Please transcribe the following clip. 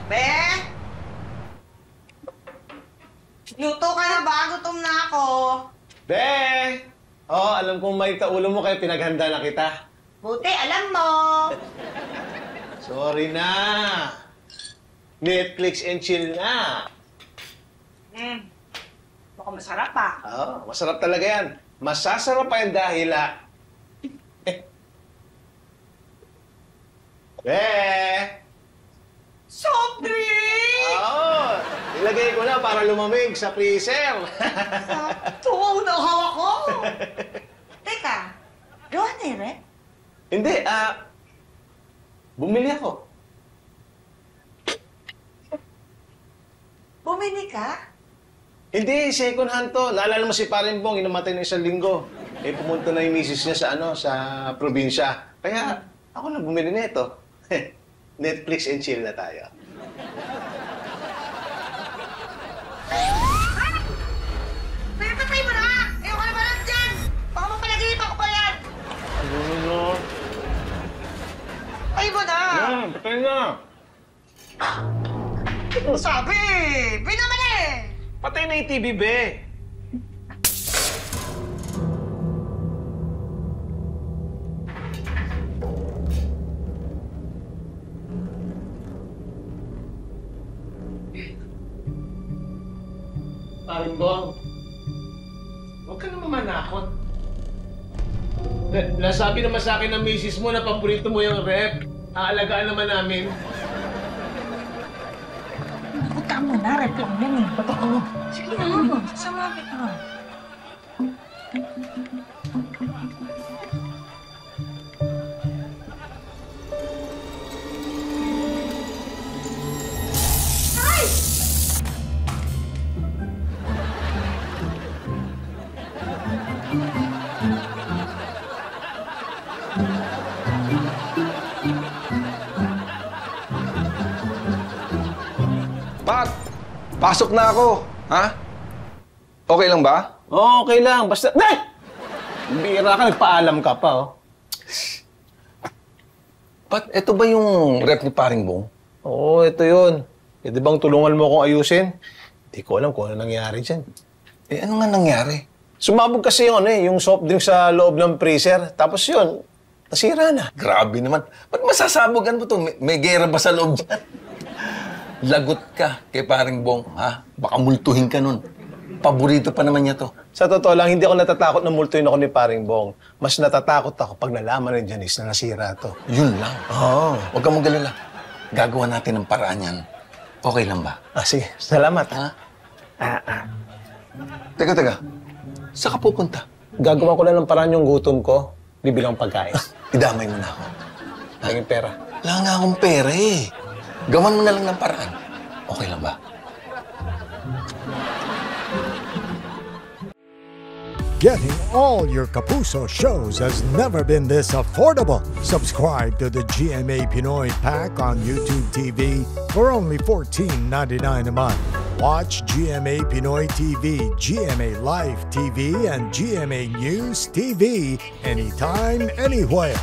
Be? Luto ka na ba? Gutom na ako. Be! Oo, alam kong may taulo mo kaya pinaghanda na kita. Buti, alam mo. Sorry na. Netflix and chill na. Mukhang masarap pa. Oo, masarap talaga yan. Masasarap pa yan dahil Be! Soft drink! Oo, ilagay ko na para lumamig sa freezer. Sakto, nahawa ko. Teka, gawa na yun eh? Hindi, bumili ako. Bumili ka? Hindi, second hand to. Naalala mo si Paring Bong, inamatay na 1 linggo. Eh, pumunta na yung misis niya sa probinsya. Kaya, ako na bumili nito. Netflix and chill na tayo. Pinapatay mo na! Ayaw ka na ba lang dyan? Baka mapalaginipan ko pa yan! Ano? Patay mo na! Patay na! Sabi! Pinamali! Patay na yung TV, be! Paring Bong, huwag ka naman manakot. Nasabi naman sa akin ng misis mo na paborito mo yung rep. Aalagaan naman namin. Punta mo na, rep lang yan eh. Totoo. Sige na, sasama kita. Ay! Pat! Pasok na ako! Ha? Okay lang ba? Oo, okay lang. Basta... Nay! Bira ka, nagpaalam ka pa, oh. Pat, eto ba yung rep ni Paring Bong? Oo, ito yun. Pwede bang tulungan mo akong ayusin? Hindi ko alam kung ano nangyari dyan. Eh, ano nga nangyari? Sumabog kasi yung soft drink sa loob ng freezer. Tapos yun, nasira na. Grabe naman. Ba't masasabogan mo to? May gera ba sa loob dyan? Lagot ka kay Paring Bong, ha? Baka multuhin ka nun. Paborito pa naman niya to. Sa totoo lang, hindi ako natatakot na multuin ako ni Paring Bong. Mas natatakot ako pag nalaman ni Janice na nasira to. Yun lang. Oo. Huwag kang magalala. Gagawa natin ng paraan yan. Okay lang ba? Sige. Salamat. Ha? Teka. Saan ka pupunta? Gagawa ko lang ng paraan yung gutom ko. Bibilang pagkain. Idamay mo na ako. Laging pera. Wala nga akong pera eh. Gawan mo na lang ng paraan. Okay lang ba? Getting all your Kapuso shows has never been this affordable. Subscribe to the GMA Pinoy Pack on YouTube TV for only $14.99 a month. Watch GMA Pinoy TV, GMA Live TV, and GMA News TV anytime, anywhere.